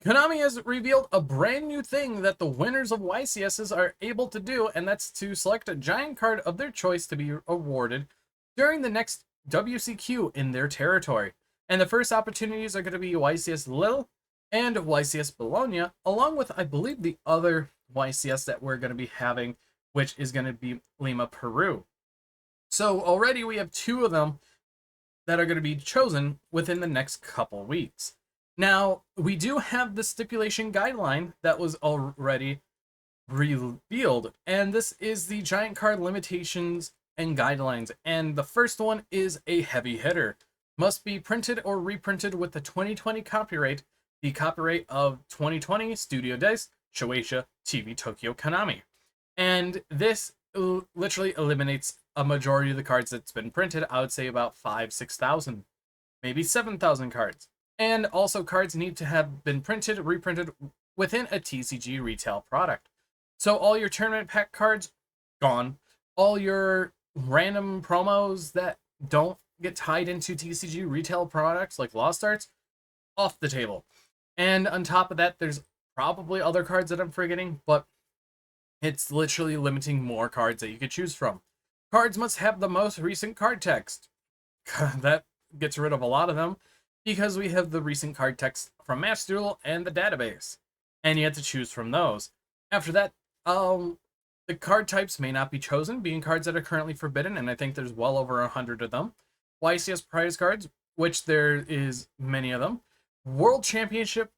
Konami has revealed a brand new thing that the winners of YCSs are able to do, and that's to select a giant card of their choice to be awarded during the next WCQ in their territory. And the first opportunities are going to be YCS Little and YCS Bologna, along with, I believe, the other YCS that we're going to be having, which is going to be Lima, Peru. So already we have two of them that are going to be chosen within the next couple weeks. Now, we do have the stipulation guideline that was already revealed, and this is the giant card limitations and guidelines. And the first one is a heavy hitter. Must be printed or reprinted with the 2020 copyright, the copyright of 2020 Studio Dice, Shueisha, TV Tokyo Konami. And this literally eliminates a majority of the cards that's been printed. I would say about 6,000, maybe 7,000 cards. And also cards need to have been printed, reprinted within a TCG retail product. So all your tournament pack cards, gone. All your random promos that don't get tied into TCG retail products like Lost Arts, off the table. And on top of that, there's probably other cards that I'm forgetting, but it's literally limiting more cards that you could choose from. Cards must have the most recent card text. That gets rid of a lot of them, because we have the recent card text from Match Duel and the database, and you have to choose from those. After that, the card types may not be chosen, being cards that are currently forbidden, and I think there's well over 100 of them. YCS prize cards, which there is many of them. World Championship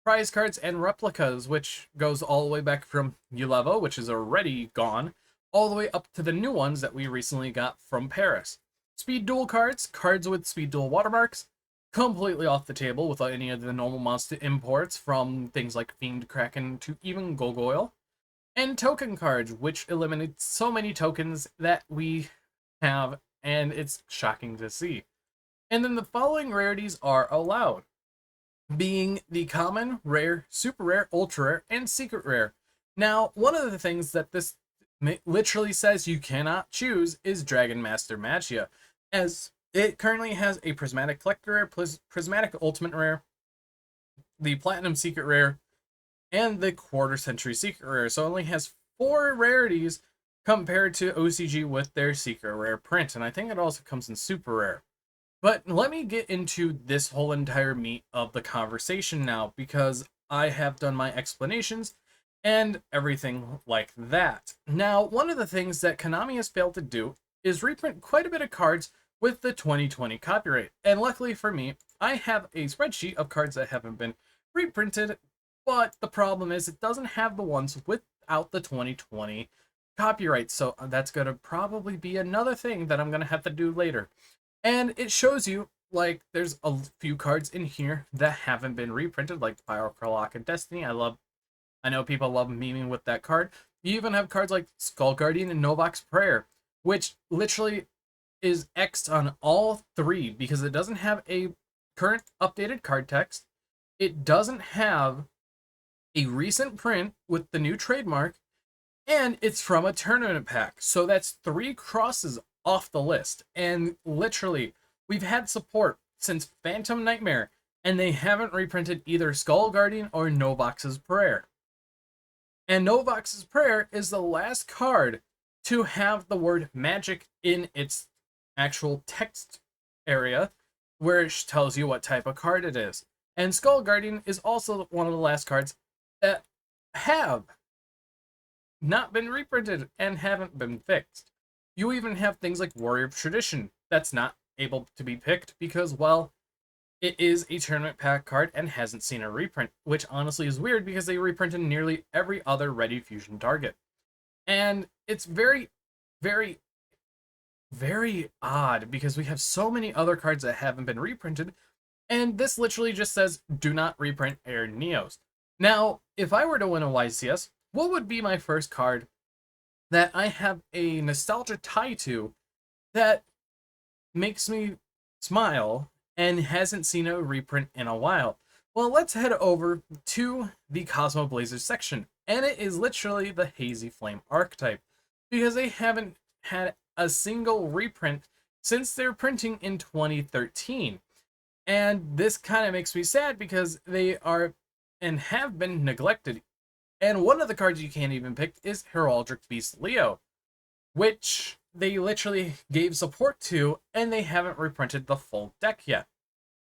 prize cards and replicas, which goes all the way back from Ulevo, which is already gone, all the way up to the new ones that we recently got from Paris. Speed Duel cards, cards with Speed Duel watermarks, completely off the table with any of the normal monster imports from things like Fiend Kraken to even Gargoyle. And token cards, which eliminates so many tokens that we have, and it's shocking to see. And then the following rarities are allowed, being the common, rare, super rare, ultra rare, and secret rare. Now, one of the things that this literally says you cannot choose is Dragon Master Magia, as it currently has a Prismatic Collector Rare, Prismatic Ultimate Rare, the Platinum Secret Rare, and the Quarter Century Secret Rare. So it only has 4 rarities compared to OCG with their Secret Rare print, and I think it also comes in Super Rare. But let me get into this whole entire meat of the conversation now, because I have done my explanations and everything like that. Now, one of the things that Konami has failed to do is reprint quite a bit of cards with the 2020 copyright. And luckily for me, I have a spreadsheet of cards that haven't been reprinted, but the problem is it doesn't have the ones without the 2020 copyright. So that's going to probably be another thing that I'm going to have to do later. And it shows you, like, there's a few cards in here that haven't been reprinted, like Pyrocarlock and Destiny. I know people love memeing with that card. You even have cards like Skull Guardian and Novak's Prayer, which literally is X'd on all 3 because it doesn't have a current updated card text. It doesn't have a recent print with the new trademark, and it's from a tournament pack. So that's 3 crosses off the list. And literally, we've had support since Phantom Nightmare, and they haven't reprinted either Skull Guardian or Novox's Prayer. And Novox's Prayer is the last card to have the word magic in its actual text area, where it tells you what type of card it is. And Skull Guardian is also one of the last cards that have not been reprinted and haven't been fixed. You even have things like Warrior of Tradition that's not able to be picked because, well, it is a tournament pack card and hasn't seen a reprint, which honestly is weird because they reprinted nearly every other Ready Fusion target. And it's very, very, very odd because we have so many other cards that haven't been reprinted, and this literally just says, do not reprint Air Neos. Now, if I were to win a YCS, what would be my first card that I have a nostalgia tie to that makes me smile and hasn't seen a reprint in a while? Well, let's head over to the Cosmo Blazers section, and it is literally the Hazy Flame archetype, because they haven't had a single reprint since their printing in 2013. And this kind of makes me sad because they are and have been neglected. And one of the cards you can't even pick is Heraldric Beast Leo, which they literally gave support to, and they haven't reprinted the full deck yet,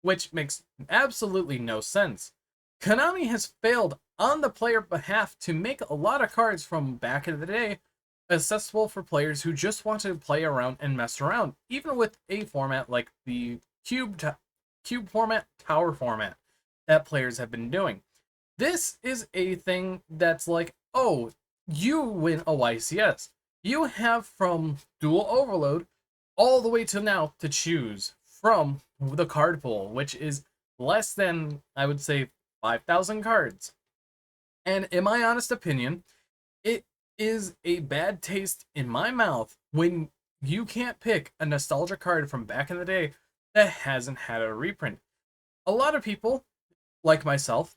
which makes absolutely no sense. Konami has failed on the player behalf to make a lot of cards from back in the day accessible for players who just want to play around and mess around, even with a format like the cube format, tower format that players have been doing. This is a thing that's like, oh, you win a YCS. You have from Dual Overload all the way to now to choose from the card pool, which is less than, I would say, 5,000 cards. And in my honest opinion, it is a bad taste in my mouth when you can't pick a nostalgia card from back in the day that hasn't had a reprint. A lot of people, like myself,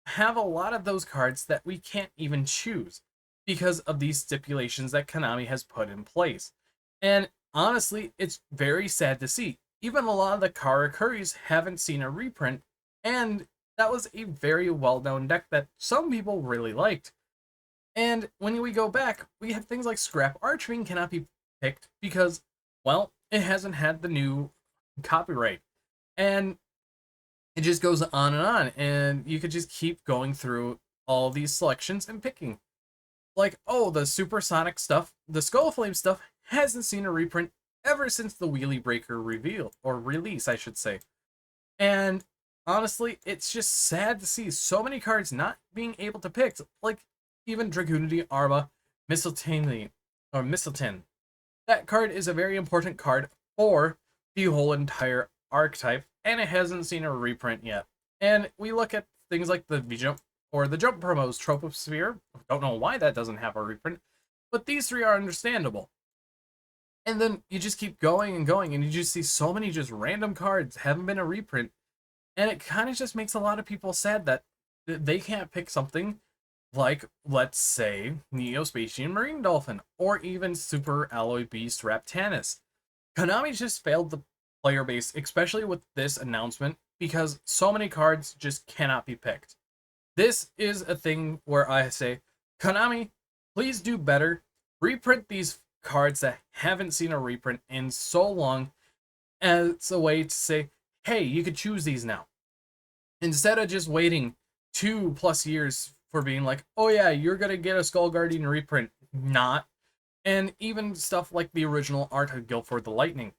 have a lot of those cards that we can't even choose because of these stipulations that Konami has put in place. And honestly, it's very sad to see. Even a lot of the Karakuris haven't seen a reprint, and that was a very well-known deck that some people really liked. And when we go back, we have things like Scrap Archwing cannot be picked because, well, it hasn't had the new copyright. And it just goes on, and you could just keep going through all these selections and picking. Like, oh, the Supersonic stuff, the Skull Flame stuff, hasn't seen a reprint ever since the Wheelie Breaker reveal, or release, I should say. And honestly, it's just sad to see so many cards not being able to pick, like even Dragunity Arma Mistletoe, or Mistletoe. That card is a very important card for the whole entire archetype, and it hasn't seen a reprint yet. And we look at things like the V-Jump or the Jump promos, Troposphere. Don't know why that doesn't have a reprint, but these three are understandable. And then you just keep going and going, and you just see so many just random cards haven't been a reprint, and it kind of just makes a lot of people sad that they can't pick something like, let's say, Neospatian Marine Dolphin, or even Super Alloy Beast Raptanus. Konami just failed the player base, especially with this announcement, because so many cards just cannot be picked. This is a thing where I say, Konami, please do better. Reprint these cards that haven't seen a reprint in so long as a way to say, hey, you could choose these now. Instead of just waiting 2+ years for being like, oh yeah, you're going to get a Skull Guardian reprint. Not. And even stuff like the original art of Guilford the Lightning.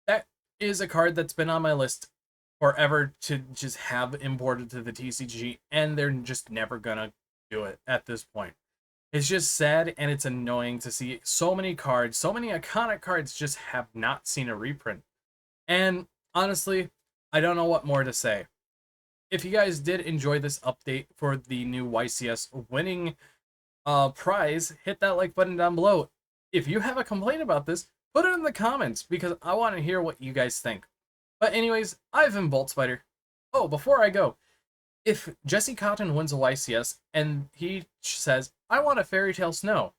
That is a card that's been on my list forever to just have imported to the TCG, and they're just never gonna do it at this point. It's just sad, and it's annoying to see so many cards, so many iconic cards just have not seen a reprint. And honestly, I don't know what more to say. If you guys did enjoy this update for the new YCS winning prize, hit that like button down below. If you have a complaint about this, put it in the comments, because I want to hear what you guys think. But anyways, I've been BoltSpider. Oh, before I go, if Jesse Cotton wins a YCS and he says, I want a Fairy Tale Snow,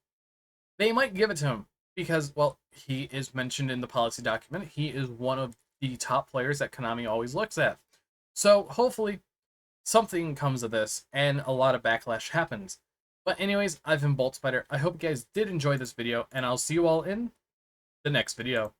they might give it to him because, well, he is mentioned in the policy document. He is one of the top players that Konami always looks at. So hopefully something comes of this and a lot of backlash happens. But anyways, I've been BoltSpider. I hope you guys did enjoy this video, and I'll see you all in the next video.